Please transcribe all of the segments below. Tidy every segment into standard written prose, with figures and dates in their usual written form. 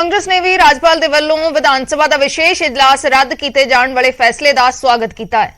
कांग्रेस ने भी राज्यपाल दे वल्लों विधान सभा का विशेष इजलास रद्द किए जाने वाले फैसले का स्वागत किया है।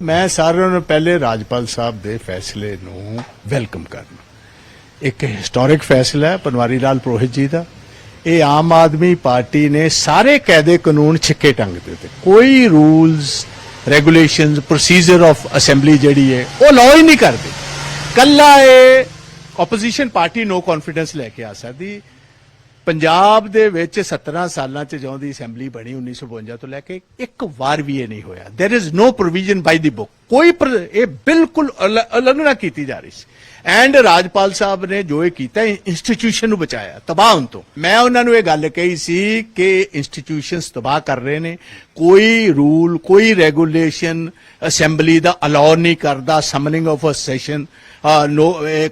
मैं सारिਆਂ ਨੂੰ पहले राज्यपाल साहब के फैसले ਨੂੰ वेलकम करना। एक हिस्टोरिक फैसला है पनवारी लाल पुरोहित जी का। ये आम आदमी पार्टी ने सारे कायदे कानून छिक्के टंग दिते, कोई rules regulations procedure of assembly जिहड़ी है वो लॉ ही नहीं करते। कल्ला ये ओपोजिशन पार्टी नो कॉन्फिडेंस लैके आ सकती। पंजाब दे विच 17 सालां च ਜਦੋਂ ਦੀ ਅਸੈਂਬਲੀ ਬਣੀ 1952 ਤੋਂ ਲੈ ਕੇ ਇੱਕ ਵਾਰ ਵੀ ਇਹ ਨਹੀਂ ਹੋਇਆ। There is no provision by the book, कोई ਇਹ ਬਿਲਕੁਲ ਉਲੰਘਣਾ ਕੀਤੀ ਜਾ ਰਹੀ ਸੀ। ਐਂਡ ਰਾਜਪਾਲ ਸਾਹਿਬ ਨੇ ਜੋ ਇਹ ਕੀਤਾ ਇੰਸਟੀਟਿਊਸ਼ਨ ਨੂੰ ਬਚਾਇਆ ਤਬਾਹ ਹੋਣ ਤੋਂ। ਮੈਂ ਉਹਨਾਂ ਨੂੰ ਇਹ ਗੱਲ ਕਹੀ ਸੀ ਕਿ ਇੰਸਟੀਟਿਊਸ਼ਨਸ ਤਬਾਹ ਕਰ ਰਹੇ ਨੇ, ਕੋਈ ਰੂਲ ਕੋਈ ਰੈਗੂਲੇਸ਼ਨ ਅਸੈਂਬਲੀ ਦਾ ਅਲਾਉ ਨਹੀਂ ਕਰਦਾ summoning of a session, no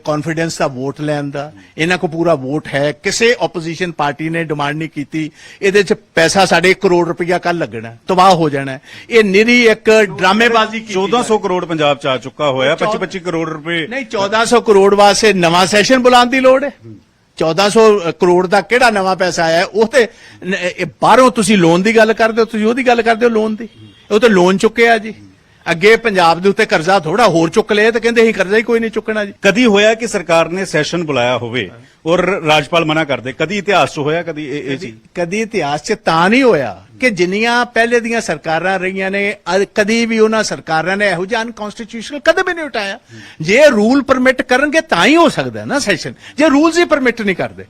confidence का वोट लैन का इन्हां को पूरा वोट है। किसी ओपोजिशन पार्टी ने डिमांड नहीं की इहदे च पैसा 1.5 करोड़ रुपया कल लगना तबाह हो जाना है। ये निरी एक ड्रामेबाजी। 1400 करोड़ पंजाब च आ चुका होया, 25 करोड़ रुपए नहीं 1400 करोड़ वास्ते नवा सैशन बुलाने की लोड़ है। 1400 करोड़ का किहड़ा नवा पैसा आया? वो तो बाहरों तुसीं लोन की गल करदे हो, तुसीं ओहदी गल करदे हो लोन की, वो तो लोन चुके आ जी। ਅੱਗੇ ਪੰਜਾਬ ਦੇ ਉੱਤੇ ਕਰਜ਼ਾ ਥੋੜਾ ਹੋਰ ਚੁੱਕ ਲਿਆ ਤੇ ਕਹਿੰਦੇ ਅਸੀਂ ਕਰਜ਼ਾ ਹੀ ਕੋਈ ਨਹੀਂ ਚੁੱਕਣਾ ਜੀ। ਕਦੀ ਹੋਇਆ ਕਿ ਸਰਕਾਰ ਨੇ ਸੈਸ਼ਨ ਬੁਲਾਇਆ ਹੋਵੇ ਔਰ ਰਾਜਪਾਲ ਮਨਾ ਕਰਦੇ? ਕਦੀ ਇਤਿਹਾਸ 'ਚ ਹੋਇਆ? ਕਦੀ ਇਹ ਚੀਜ਼ ਕਦੀ ਇਤਿਹਾਸ 'ਚ ਤਾਂ ਨਹੀਂ ਹੋਇਆ ਕਿ ਜਿੰਨੀਆਂ ਪਹਿਲੇ ਦੀਆਂ ਸਰਕਾਰਾਂ ਰਹੀਆਂ ਨੇ ਕਦੀ ਵੀ ਉਹਨਾਂ ਸਰਕਾਰਾਂ ਨੇ ਇਹੋ ਜਿਹਾ ਅਨਕਨਸਟੀਟਿਊਸ਼ਨਲ ਕਦੇ ਵੀ ਨਹੀਂ ਉਠਾਇਆ। ਜੇ ਰੂਲ ਪਰਮਿਟ ਕਰਨਗੇ ਤਾਂ ਹੀ ਹੋ ਸਕਦਾ ਨਾ ਸੈਸ਼ਨ, ਜੇ ਰੂਲਸ ਹੀ ਪਰਮਿਟ ਨਹੀਂ ਕਰਦੇ।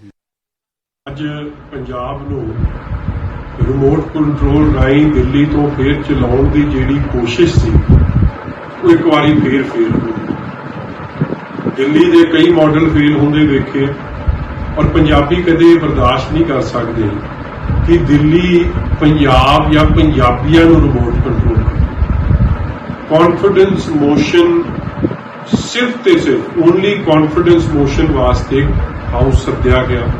ਅੱਜ ਪੰਜਾਬ ਨੂੰ ਰਿਮੋਟ ਕੰਟਰੋਲ ਰਾਹੀਂ ਦਿੱਲੀ ਤੋਂ ਫੇਰ ਚਲਾਉਣ ਦੀ ਜਿਹੜੀ ਕੋਸ਼ਿਸ਼ ਸੀ ਉਹ ਇੱਕ ਵਾਰੀ ਫੇਰ ਹੋਈ। ਦਿੱਲੀ ਦੇ ਕਈ ਮਾਡਲ ਫੇਲ ਹੁੰਦੇ ਵੇਖੇ ਔਰ ਪੰਜਾਬੀ ਕਦੇ ਬਰਦਾਸ਼ਤ ਨਹੀਂ ਕਰ ਸਕਦੇ ਕਿ ਦਿੱਲੀ ਪੰਜਾਬ ਜਾਂ ਪੰਜਾਬੀਆਂ ਨੂੰ ਰਿਮੋਟ ਕੰਟਰੋਲ ਕਰੇ। ਕੌਨਫੀਡੈਂਸ ਮੋਸ਼ਨ ਸਿਰਫ ਤੇ ਸਿਰਫ ਓਨਲੀ ਕੌਨਫੀਡੈਂਸ ਮੋਸ਼ਨ ਵਾਸਤੇ ਹਾਊਸ ਸੱਦਿਆ ਗਿਆ।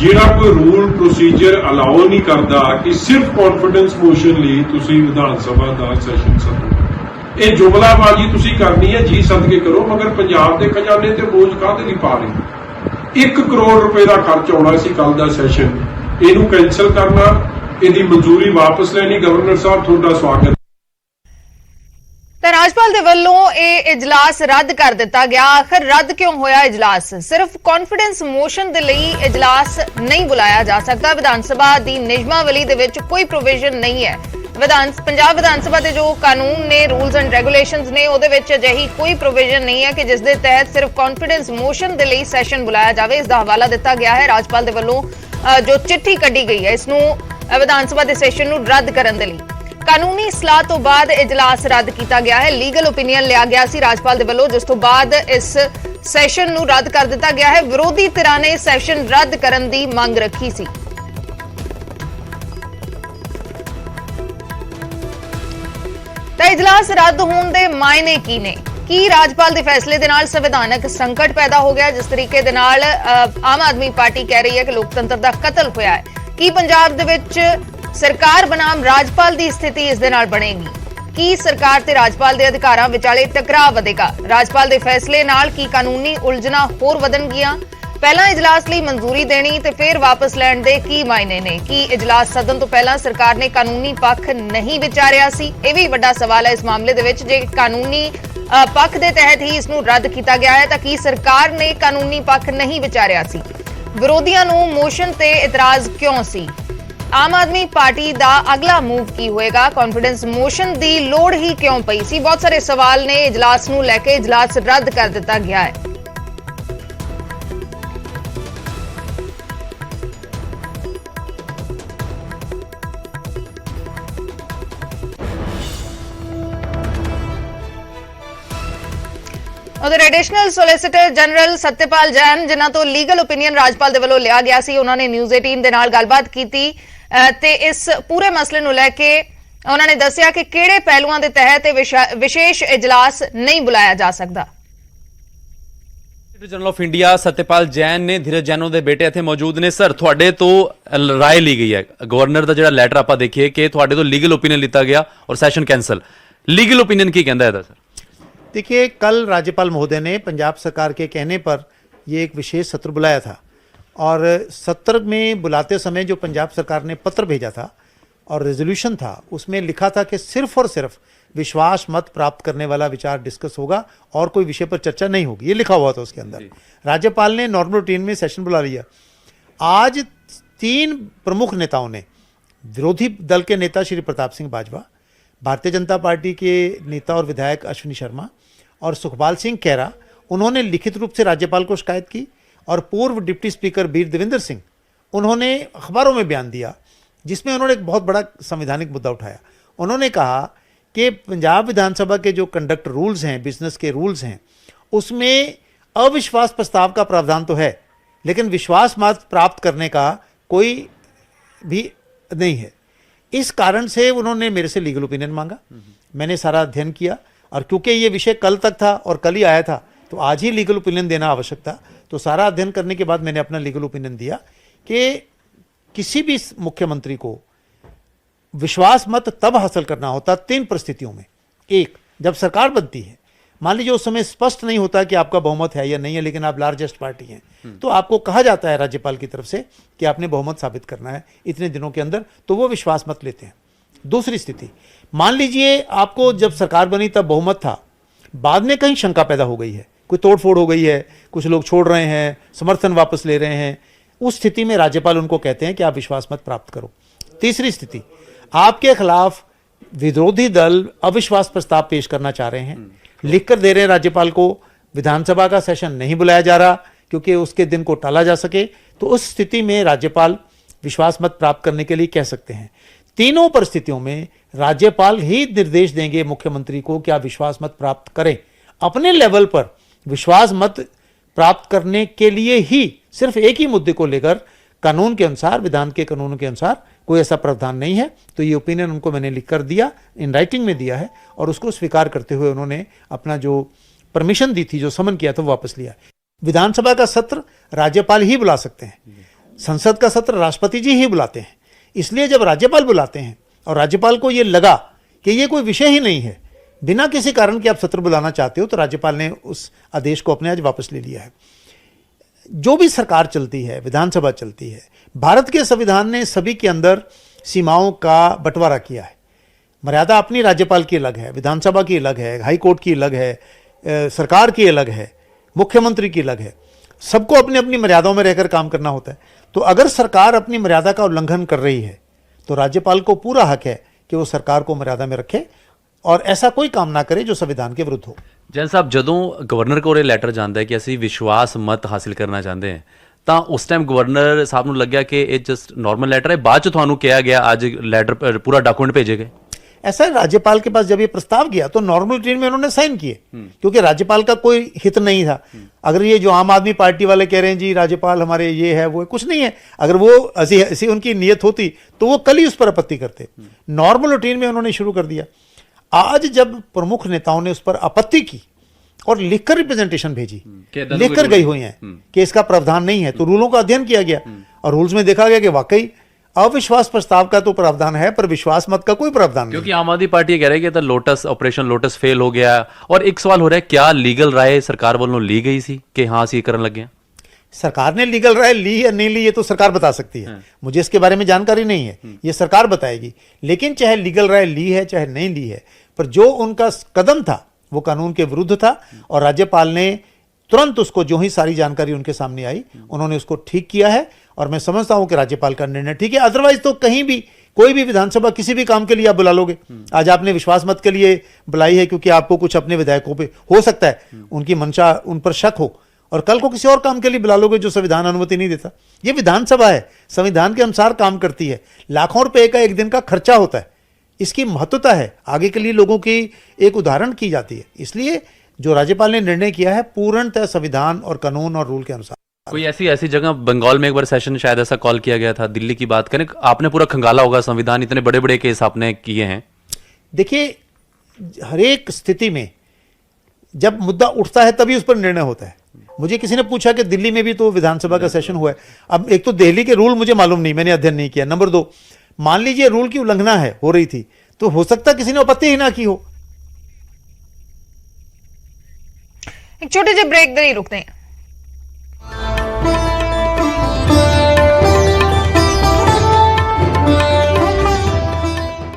ਜਿਹੜਾ ਕੋਈ ਰੂਲ ਪ੍ਰੋਸੀਜਰ ਅਲਾਉ ਨਹੀਂ ਕਰਦਾ ਕਿ ਸਿਰਫ ਕੌਨਫੀਡੈਂਸ ਮੋਸ਼ਨ ਲਈ ਤੁਸੀਂ ਵਿਧਾਨ ਸਭਾ ਦਾ ਸੈਸ਼ਨ ਸੱਦੋ। ਇਹ ਜੁਮਲਾਬਾਜ਼ੀ ਤੁਸੀਂ ਕਰਨੀ ਹੈ, ਜੀ ਸਦਕੇ ਕਰੋ, ਮਗਰ ਪੰਜਾਬ ਦੇ ਖਜ਼ਾਨੇ ਤੇ ਬੋਝ ਕਾਹਦੇ ਲਈ ਪਾ ਰਹੇ? 1 ਕਰੋੜ ਰੁਪਏ ਦਾ ਖਰਚ ਆਉਣਾ ਸੀ ਕੱਲ ਦਾ ਸੈਸ਼ਨ, ਇਹਨੂੰ ਕੈਂਸਲ ਕਰਨਾ, ਇਹਦੀ ਮਨਜ਼ੂਰੀ ਵਾਪਸ ਲੈਣੀ। ਗਵਰਨਰ ਸਾਹਿਬ ਤੁਹਾਡਾ ਸਵਾਗਤ। राज्यपाल दे वल्लों यह इजलास रद्द कर दिता गया। आखिर रद्द क्यों होया इजलास? सिर्फ कॉन्फिडेंस मोशन दे लई इजलास नहीं बुलाया जा सकता। विधान सभा दी नियमावली दे विच कोई प्रोविजन नहीं है। पंजाब विधान सभा दे जो कानून ने, रूल्स एंड रेगुलेशंस ने, उहदे विच अजिही कोई प्रोविजन नहीं है कि जिस दे तहत सिर्फ कॉन्फिडेंस मोशन दे लई सैशन बुलाया जाए। इसका हवाला दिता गया है राज्यपाल दे वल्लों जो चिट्ठी कड्ढी गई है इसनूं विधान सभा दे सैशन नूं रद्द करन दे लई। कानूनी सलाह तो बाद इजलास रद्द किया गया है। लीगल ओपीनियन लिया गया सी राज्यपाल दे वल्लों, जिस तो बाद इस सैशन नूं रद्द कर दिता गया है। विरोधी धिरां ने सैशन रद्द करन दी मंग रखी सी। तां इजलास रद्द होण दे मायने की ने? की राज्यपाल दे फैसले दे नाल संविधानक संकट पैदा हो गया? जिस तरीके दे नाल आम आदमी पार्टी कह रही है कि लोकतंत्र दा कतल होया है, की पंजाब दे विच सरकार बनाम राज्यपाल की स्थिति इस दे नाल बनेगी? की सरकार ते राज्यपाल के अधिकारां विचाले टकराव वधेगा? राज्यपाल के फैसले नाल की कानूनी उलझना होर वधणगीआं? पहला इजलास लई मंजूरी देनी ते फिर वापस लैण दे की मायने ने? की इजलास सदन तो पहला सरकार ने कानूनी पक्ष नहीं विचारिया सी? यह भी वड्डा सवाल है इस मामले दे विच। जे कानूनी पक्ष के तहत ही इसनूं रद्द किया गया है तां की सरकार ने कानूनी पक्ष नहीं विचारिया सी? विरोधियों नूं मोशन ते इतराज क्यों सी? आम आदमी पार्टी का अगला मूव की होएगा? कॉन्फिडेंस मोशन की लोड़ ही क्यों पई सी? बहुत सारे सवाल ने इजलास नूं लैके इजलास रद्द कर दिता गया है। उधर additional solicitor general Satyapal Jain जिन्हां तो लीगल ओपीनियन राज्यपाल दे वल्लों लिया गया सी, उन्होंने न्यूज़ 18 दे नाल गलबात की ते इस पूरे मसले नूं लैके उन्होंने दस्सिया कि किहड़े पहलुआं दे तहत विशेष इजलास नहीं बुलाया जा सकदा। General of India Satyapal Jain ने धीरज जैनों के बेटे इत्थे मौजूद ने। सर तुहाडे तो राय ली गई है, गवर्नर का जिहड़ा लैटर आपां देखिए कि तुहाडे तो लीगल ओपीनियन लिता गया और सैशन कैंसल। लीगल ओपीनियन की कहंदा है सर? देखिए, कल राज्यपाल महोदय ने पंजाब सरकार के कहने पर यह एक विशेष सत्र बुलाया था और सत्र में बुलाते समय जो पंजाब सरकार ने पत्र भेजा था और रेजोल्यूशन था, उसमें लिखा था कि सिर्फ और सिर्फ विश्वास मत प्राप्त करने वाला विचार डिस्कस होगा और कोई विषय पर चर्चा नहीं होगी, ये लिखा हुआ था उसके अंदर। राज्यपाल ने नॉर्मल रूटीन में सेशन बुला लिया। आज 3 प्रमुख नेताओं ने, विरोधी दल के नेता श्री प्रताप सिंह बाजवा, भारतीय जनता पार्टी के नेता और विधायक अश्विनी शर्मा और सुखपाल सिंह खेरा, उन्होंने लिखित रूप से राज्यपाल को शिकायत की। और पूर्व डिप्टी स्पीकर वीर देवेंद्र सिंह, उन्होंने अखबारों में बयान दिया जिसमें उन्होंने एक बहुत बड़ा संवैधानिक मुद्दा उठाया। उन्होंने कहा कि पंजाब विधानसभा के जो कंडक्ट रूल्स हैं, बिजनेस के रूल्स हैं, उसमें अविश्वास प्रस्ताव का प्रावधान तो है, लेकिन विश्वास मत प्राप्त करने का कोई भी नहीं है। इस कारण से उन्होंने मेरे से लीगल ओपिनियन मांगा। मैंने सारा अध्ययन किया और क्योंकि ये विषय कल तक था और कल ही आया था, तो आज ही लीगल ओपिनियन देना आवश्यक था। तो सारा अध्ययन करने के बाद मैंने अपना लीगल ओपिनियन दिया कि किसी भी मुख्यमंत्री को विश्वास मत तब हासिल करना होता 3 परिस्थितियों में। एक, जब सरकार बनती है, मान लीजिए उस समय स्पष्ट नहीं होता कि आपका बहुमत है या नहीं है, लेकिन आप लार्जेस्ट पार्टी हैं, तो आपको कहा जाता है राज्यपाल की तरफ से कि आपने बहुमत साबित करना है इतने दिनों के अंदर, तो वो विश्वास मत लेते हैं। दूसरी स्थिति, मान लीजिए आपको जब सरकार बनी तब बहुमत था, बाद में कहीं शंका पैदा हो गई है, कोई तोड़फोड़ हो गई है, कुछ लोग छोड़ रहे हैं, समर्थन वापस ले रहे हैं, उस स्थिति में राज्यपाल उनको कहते हैं कि आप विश्वास मत प्राप्त करो। तीसरी स्थिति, आपके खिलाफ विरोधी दल अविश्वास प्रस्ताव पेश करना चाह रहे हैं, लिखकर दे रहे हैं राज्यपाल को, विधानसभा का सेशन नहीं बुलाया जा रहा क्योंकि उसके दिन को टाला जा सके, तो उस स्थिति में राज्यपाल विश्वास मत प्राप्त करने के लिए कह सकते हैं। तीनों परिस्थितियों में राज्यपाल ही निर्देश देंगे मुख्यमंत्री को कि आप विश्वास मत प्राप्त करें। अपने लेवल पर विश्वास मत प्राप्त करने के लिए ही सिर्फ एक ही मुद्दे को लेकर कानून के अनुसार, विधान के कानून के अनुसार कोई ऐसा प्रावधान नहीं है। तो ये ओपिनियन उनको मैंने लिख कर दिया, इन राइटिंग में दिया है, और उसको स्वीकार करते हुए उन्होंने अपना जो परमिशन दी थी, जो समन किया था, वो वापस लिया। विधानसभा का सत्र राज्यपाल ही बुला सकते हैं, संसद का सत्र राष्ट्रपति जी ही बुलाते हैं। इसलिए जब राज्यपाल बुलाते हैं और राज्यपाल को ये लगा कि ये कोई विषय ही नहीं है, बिना किसी कारण के आप सत्र बुलाना चाहते हो, तो राज्यपाल ने उस आदेश को अपने आज वापस ले लिया है। जो भी सरकार चलती है, विधानसभा चलती है, भारत के संविधान ने सभी के अंदर सीमाओं का बंटवारा किया है। मर्यादा अपनी राज्यपाल की अलग है, विधानसभा की अलग है, हाई कोर्ट की अलग है, सरकार की अलग है, मुख्यमंत्री की अलग है। सबको अपनी अपनी मर्यादाओं में रहकर काम करना होता है। तो अगर सरकार अपनी मर्यादा का उल्लंघन कर रही है, तो राज्यपाल को पूरा हक है कि वो सरकार को मर्यादा में रखे और ऐसा कोई काम ना करे जो संविधान के विरुद्ध हो। जैन साहब, ਜਦੋਂ ਗਵਰਨਰ ਕੋਲ ਇਹ ਲੈਟਰ ਜਾਂਦਾ ਹੈ ਕਿ ਅਸੀਂ ਵਿਸ਼ਵਾਸ ਮਤ ਹਾਸਿਲ ਕਰਨਾ ਚਾਹੁੰਦੇ ਹਾਂ, ਤਾਂ ਉਸ ਟਾਈਮ ਗਵਰਨਰ ਸਾਹਿਬ ਨੂੰ ਲੱਗਿਆ ਕਿ ਇਹ ਜਸਟ ਨਾਰਮਲ ਲੈਟਰ ਹੈ, ਬਾਅਦ ਚ ਤੁਹਾਨੂੰ ਕਿਹਾ ਗਿਆ ਅੱਜ ਲੈਟਰ पूरा डॉक्यूमेंट भेजे गए? ऐसा है, राज्यपाल के पास जब ये प्रस्ताव गया तो नॉर्मल रूटीन में उन्होंने साइन किए, क्योंकि राज्यपाल का कोई हित नहीं था। अगर ये जो आम आदमी पार्टी वाले कह रहे हैं जी राज्यपाल हमारे ये है वो है, कुछ नहीं है, अगर वो ऐसी उनकी नीयत होती तो वो कल ही उस पर आपत्ति करते। नॉर्मल रूटीन में उन्होंने शुरू कर दिया। आज जब प्रमुख नेताओं ने उस पर आपत्ति की और लिखकर रिप्रेजेंटेशन भेजी, लिखकर गई हुई है कि इसका प्रावधान नहीं है, तो रूलों का अध्ययन किया गया और रूल्स में देखा गया कि वाकई अविश्वास प्रस्ताव का तो प्रावधान है, पर विश्वास मत का कोई प्रावधान नहीं। क्योंकि आम आदमी पार्टी कह रही है कि लोटस ऑपरेशन लोटस फेल हो गया, और एक सवाल हो रहा है, क्या लीगल राय सरकार वालों ली गई सी कि हाँ ਅਸੀਂ ਕਰਨ ਲੱਗੇ? सरकार ने लीगल राय ली या नहीं ली ये तो सरकार बता सकती है, मुझे इसके बारे में जानकारी नहीं है, ये सरकार बताएगी। लेकिन चाहे लीगल राय ली है चाहे नहीं ली है, पर जो उनका कदम था वो कानून के विरुद्ध था, और राज्यपाल ने तुरंत उसको, जो ही सारी जानकारी उनके सामने आई, उन्होंने उसको ठीक किया है। और मैं समझता हूं कि राज्यपाल का निर्णय ठीक है। अदरवाइज तो कहीं भी कोई भी विधानसभा किसी भी काम के लिए आप बुला लोगे। आज आपने विश्वास मत के लिए बुलाई है क्योंकि आपको कुछ अपने विधायकों पे हो सकता है उनकी मंशा, उन पर शक हो, और कल को किसी और काम के लिए बुला लोगे जो संविधान अनुमति नहीं देता। ये विधानसभा है, संविधान के अनुसार काम करती है, लाखों रुपए का एक दिन का खर्चा होता है, इसकी महत्वता है, आगे के लिए लोगों की एक उदाहरण की जाती है। इसलिए जो राज्यपाल ने निर्णय किया है पूर्णतः संविधान और कानून और रूल के अनुसार। कोई ऐसी जगह, बंगाल में एक बार सेशन शायद ऐसा कॉल किया गया था, दिल्ली की बात करें, आपने पूरा खंगाला होगा संविधान, इतने बड़े बड़े केस आपने किए हैं। देखिए, हर एक स्थिति में जब मुद्दा उठता है तभी उस पर निर्णय होता है। मुझे किसी ने पूछा कि दिल्ली में भी तो विधानसभा का सेशन हुआ है। अब एक तो दिल्ली के रूल मुझे मालूम नहीं, मैंने अध्ययन नहीं किया। नंबर 2, मान लीजिए रूल की उल्लंघना है, हो रही थी, तो हो सकता किसी ने आपत्ति ही ना की हो। एक छोटे से ब्रेक दे रुकते हैं।